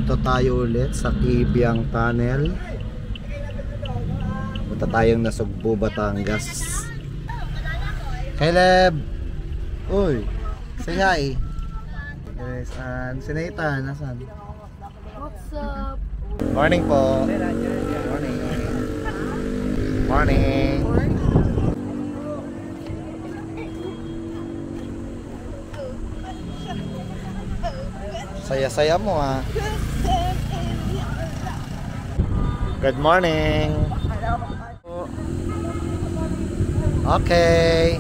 Nandito tayo ulit sa Kibiang Tunnel. Punta tayong Nasugbu, Batangas. Caleb! Uy! Say hi! Yes, and si Nathan, nasan? What's up? Morning po! Morning! Morning! Saya-saya mo ah. Good morning. Okay.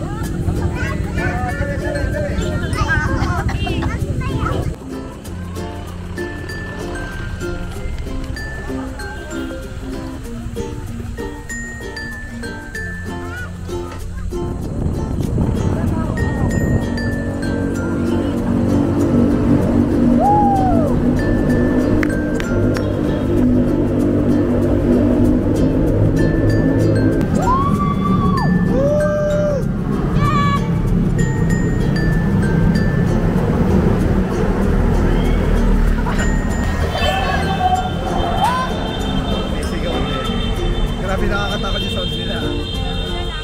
Grabe, nakakatakot yung sounds nila.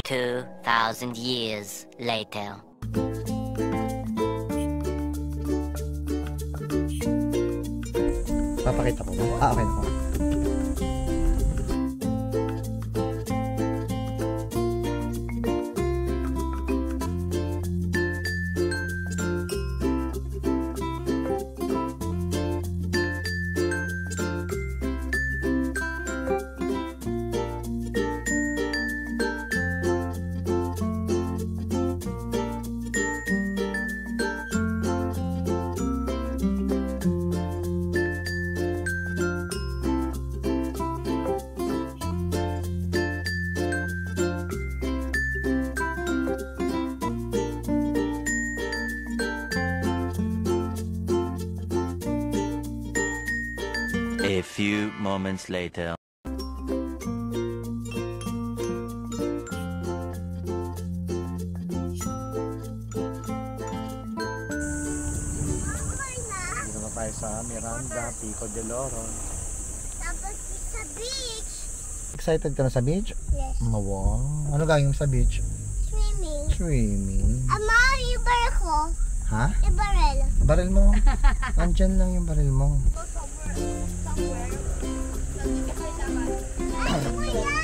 2,000 years later. Papakita ko ba? Ah, okay na po. A few moments later. Dito na tayo sa Miranda, Pico de Oro. Tapos sa beach. Excited ka na sa beach? Yes. Wow. Ano gagawin mo sa beach? Swimming. Swimming. Ama, yung baril ko. Ha? Yung baril. Baril mo? Nandyan lang yung baril mo. Ay, kuya!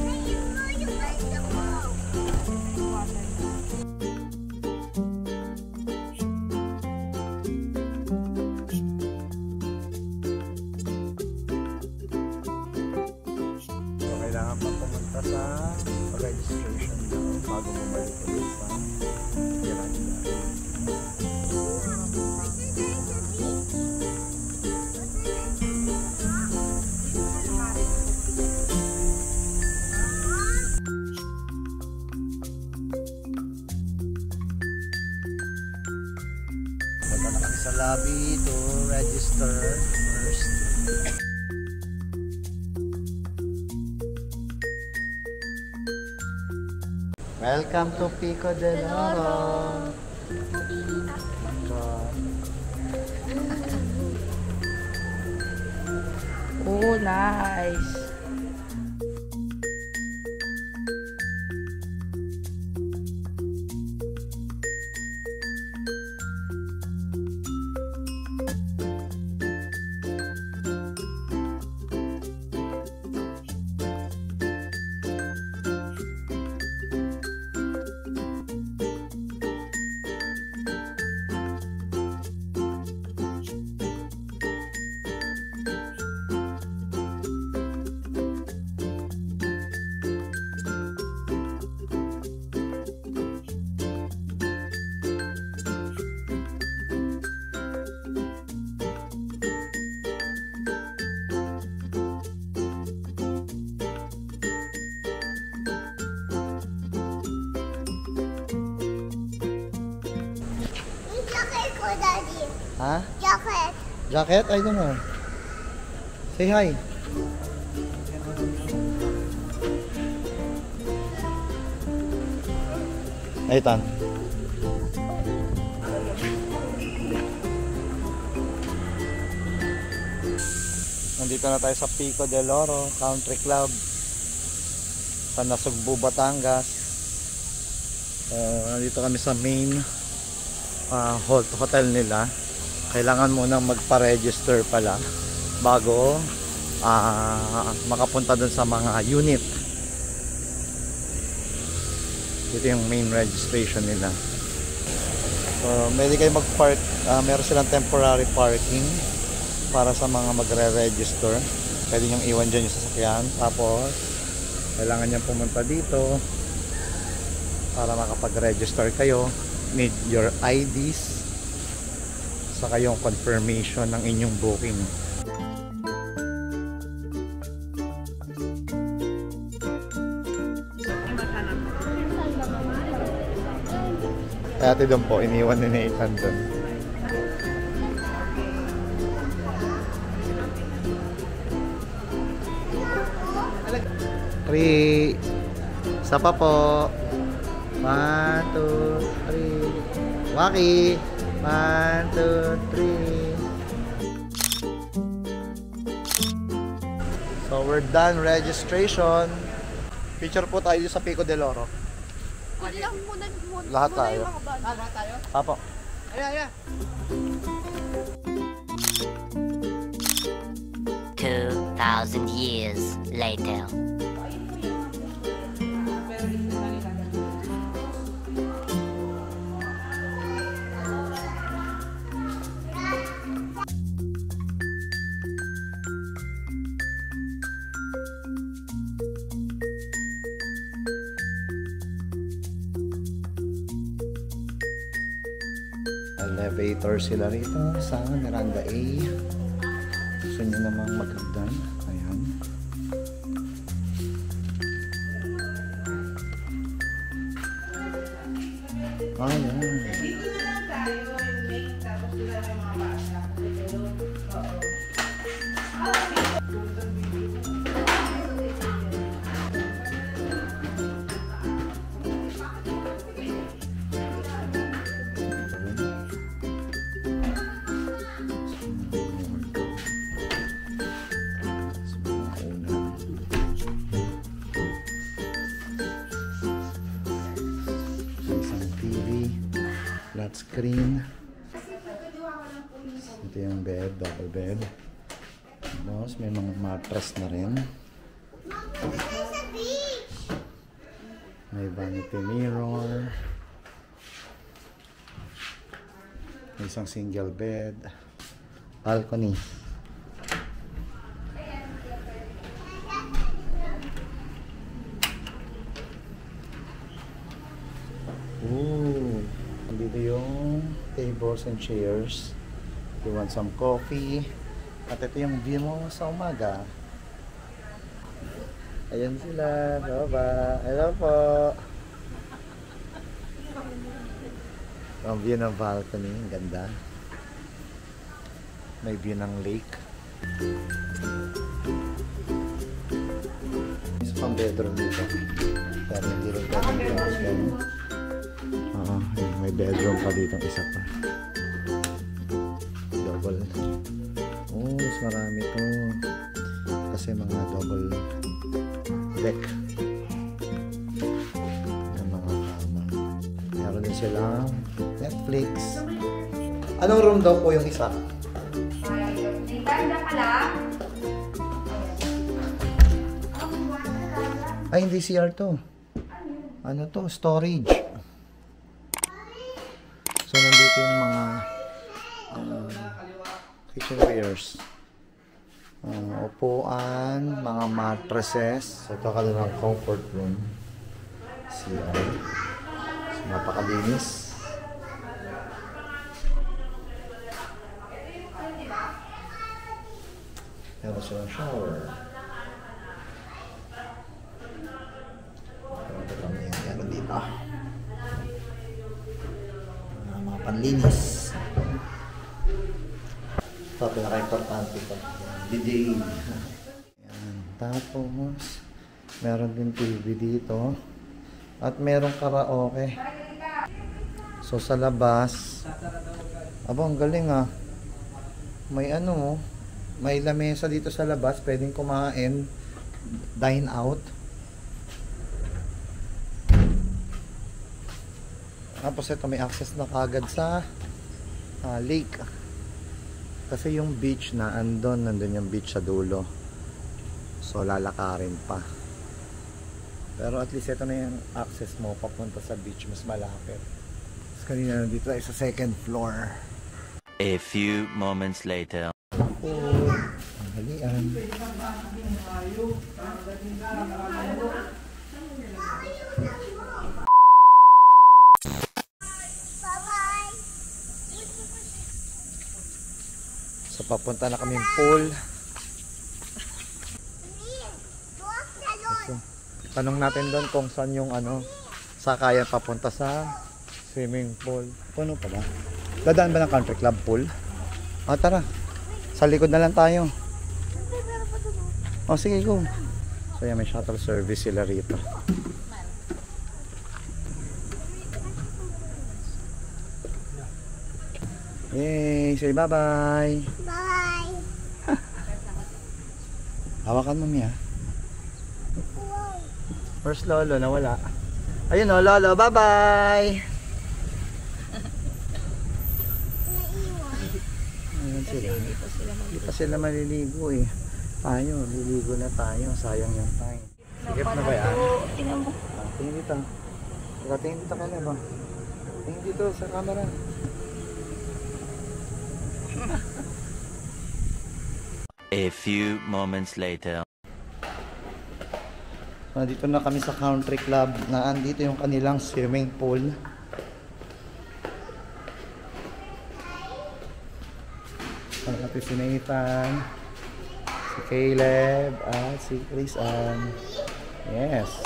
Ayun mo yung baril ko. So, kailangan pa pumunta sa registration daw bago bumalik ulit sa Miranda. Punta na kami sa lobby to register first. Welcome to Pico de Oro. Oh, nice. Yung jacket ko, Daddy. Ha? Jacket. Jacket? I don't know. Say hi. Aitan. nandito na tayo sa Pico del Oro Country Club sa Nasugbu, Batangas. Nandito kami sa main hotel nila. Kailangan munang magpa-register pala bago makapunta dun sa mga unit. Ito yung main registration nila. So, pwede kayo mag-park. Meron silang temporary parking para sa mga magre-register. Pwede nyo iwan dyan yung sasakyan. Tapos, kailangan nyo pumunta dito para makapag-register kayo. Need your IDs saka yung confirmation ng inyong booking. Kaya ito doon po, iniwan ni Nathan doon. Three. Isa pa po. 1, 2, 3. Waki. 1, 2, 3. So we're done registration. Picture po tayo sa Pico del Oro. Lahat tayo. Lahat tayo? Apo. Ayan. 2,000 years later. Elevator sila rito sa Miranda A. Gusto nyo namang magagdan. Ayan. Ayan. Flat screen. Ito yung bed, double bed. Tapos may mga mattress na rin. May vanity mirror. May isang single bed. Balcony. Ooh. Dito yung tables and chairs. If you want some coffee. At ito yung view mo sa umaga. Ayan sila. Baba. Hello po. Ang view ng balcony. Ang ganda. May view ng lake. Isa pang bedroom dito. Pero hindi rin bedroom. May bedroom pa dito, isa pa. Double. Oh, mas marami to. Kasi mga double deck. Yung mga kama. Meron din silang Netflix. Anong room daw po yung isa? Ay, hindi CR to. Ano to? Storage. So, nandito yung mga kitchenwares. Upuan, mga mattresses. So, ito ka din ang comfort room. CR. So, napakalinis. Meron silang shower. Ito kami yung meron dito. Mga panlinis. Ito, pinaka-importante ito. DJ. Ayan. Tapos, meron din TV dito. At merong karaoke. So, sa labas, aba, ang galing ah. May ano, may lamesa dito sa labas, pwedeng kumain, dine out. Tapos ito may access na kagad sa lake. Kasi yung beach na nandun yung beach sa dulo. So lalakarin pa. Pero at least ito na yung access mo papunta sa beach, mas malapit. Tapos kanina nandito tayo sa second floor. A few moments later. Ang halian. Bye-bye. So papunta na kaming pool. Tuwak na lord. So, tanong natin doon kung saan yung sakayan papunta sa swimming pool. Puno pa ba? Dadaan ba ng country club pool? Tara. Sa likod na lang tayo. Sige, go. So yan, may shuttle service sila rito. Yay! Say bye-bye! Bye. Hawakan mo, Mia. Wow. Where's Lolo? Nawala. Ayun o, Lolo. Bye-bye! Ayun sila. Hindi pa sila maliligo eh. Tayo, liligo na tayo. Sayang yung time. Sigip na ba yan? Tingin dito. Tingin dito ka na ba? Tingin dito sa camera. A few moments later. Dito na kami sa country club na andito yung kanilang swimming pool. Natin si Nathan, si Caleb, at si Chris Ann. Yes.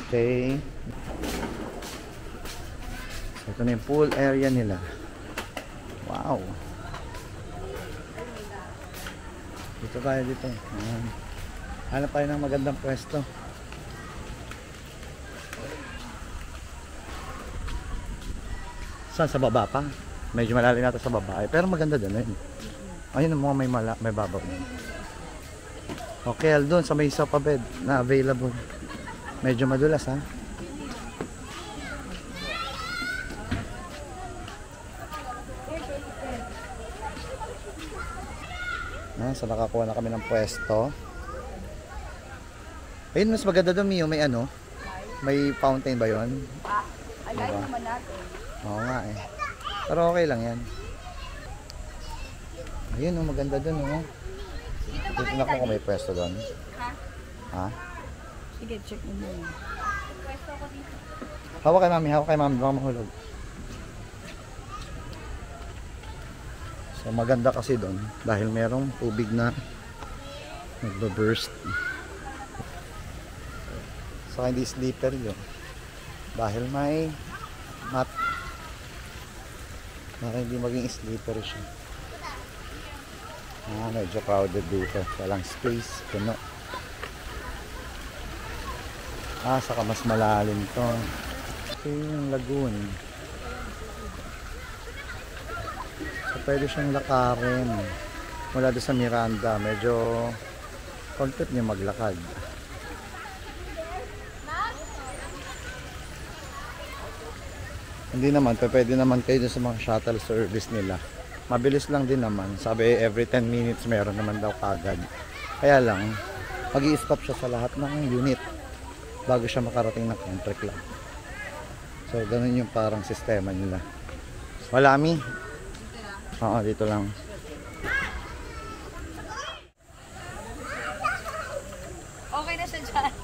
Okay. So, ito na yung pool area nila. Wow. Dito tayo dito. Hanap tayo ng magandang pwesto. Saan? Sa baba pa? Medyo malalim natin sa baba. Pero maganda din eh. Ayun ang mga may babaw din. Okay, doon sa may sofa bed na available. Medyo madulas ha. So nakakuha na kami ng pwesto. Ayun, mas maganda doon, Mio. May may fountain ba yun? Alayin naman natin. Oo nga eh. Pero okay lang yan. Ayun, maganda doon. Titignan ko kung may pwesto doon. Ha? Sige, check mo muna. Hawak kay mami, baka mahulog. So maganda kasi doon dahil merong tubig na nagbo-burst. So hindi slipper yun dahil may mat para hindi maging slippery siya. Medyo crowded dito, walang space, puno. Saka mas malalim to. Ito yung lagoon. So pwede siyang lakarin mula doon sa Miranda. Medyo content niya maglakad. Hindi naman, pwede naman kayo sa mga shuttle service nila. Mabilis lang din naman. Sabi every 10 minutes meron naman daw kagad. Kaya lang, mag-i-stop siya sa lahat ng unit bago siya makarating ng country club. So, ganun yung parang sistema nila. Wala, Mi? Oo, dito lang. Okay na siya dyan.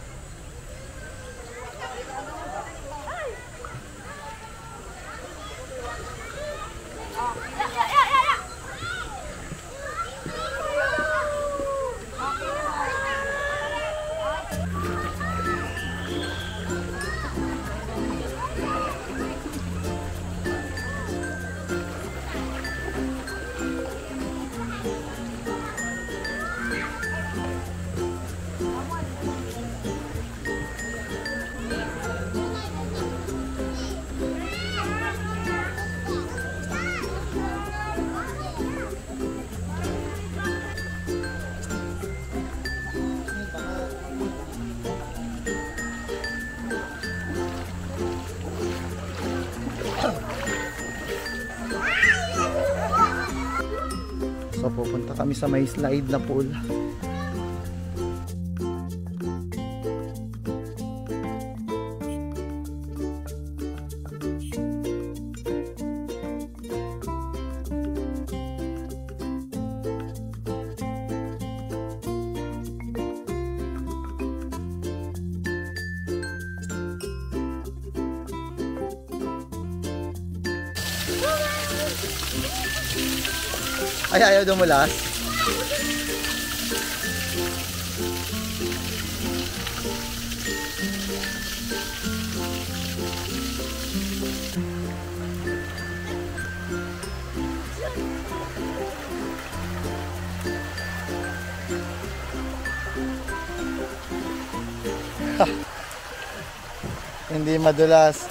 Punta kami sa may slide na pool. Ay, ayaw dumulas. Hindi madulas.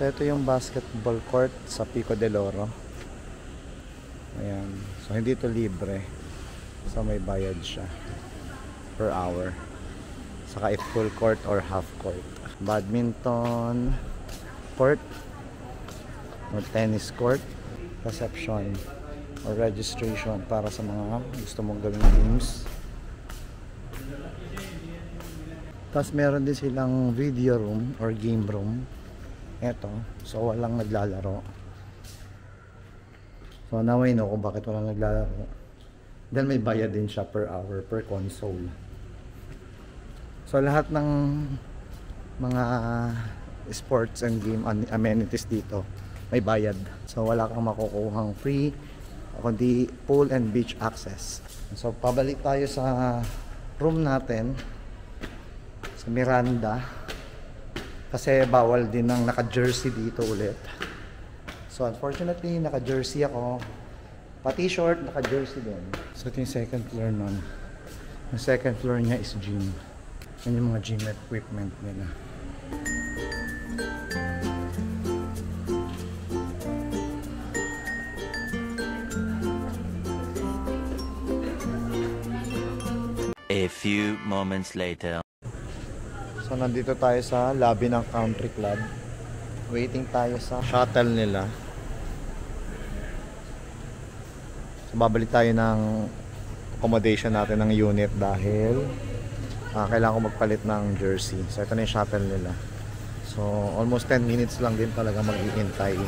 So ito yung basketball court sa Pico del Oro. Ayan. So hindi ito libre. So may bayad siya per hour. Saka if full court or half court. Badminton court or tennis court, reception or registration para sa mga gusto mong gawing games. Tapos meron din silang video room or game room. Eto, so walang naglalaro. So now I know kung bakit walang naglalaro. Then may bayad din siya per hour, per console. So lahat ng mga sports and game amenities dito may bayad. So wala kang makukuhang free, kundi pool and beach access. So pabalik tayo sa room natin sa Miranda. Kasi bawal din ng naka-jersey dito ulit. So unfortunately, naka-jersey ako. Pati short, naka-jersey din. So ito yung second floor nun. Yung second floor niya is gym. Yan yung mga gym equipment nila. A few moments later. So nandito tayo sa lobby ng country club. Waiting tayo sa shuttle nila. So babalik tayo ng accommodation natin ng unit dahil kailangan ko magpalit ng jersey. So ito na yung shuttle nila. So almost 10 minutes lang din talaga maghihintay.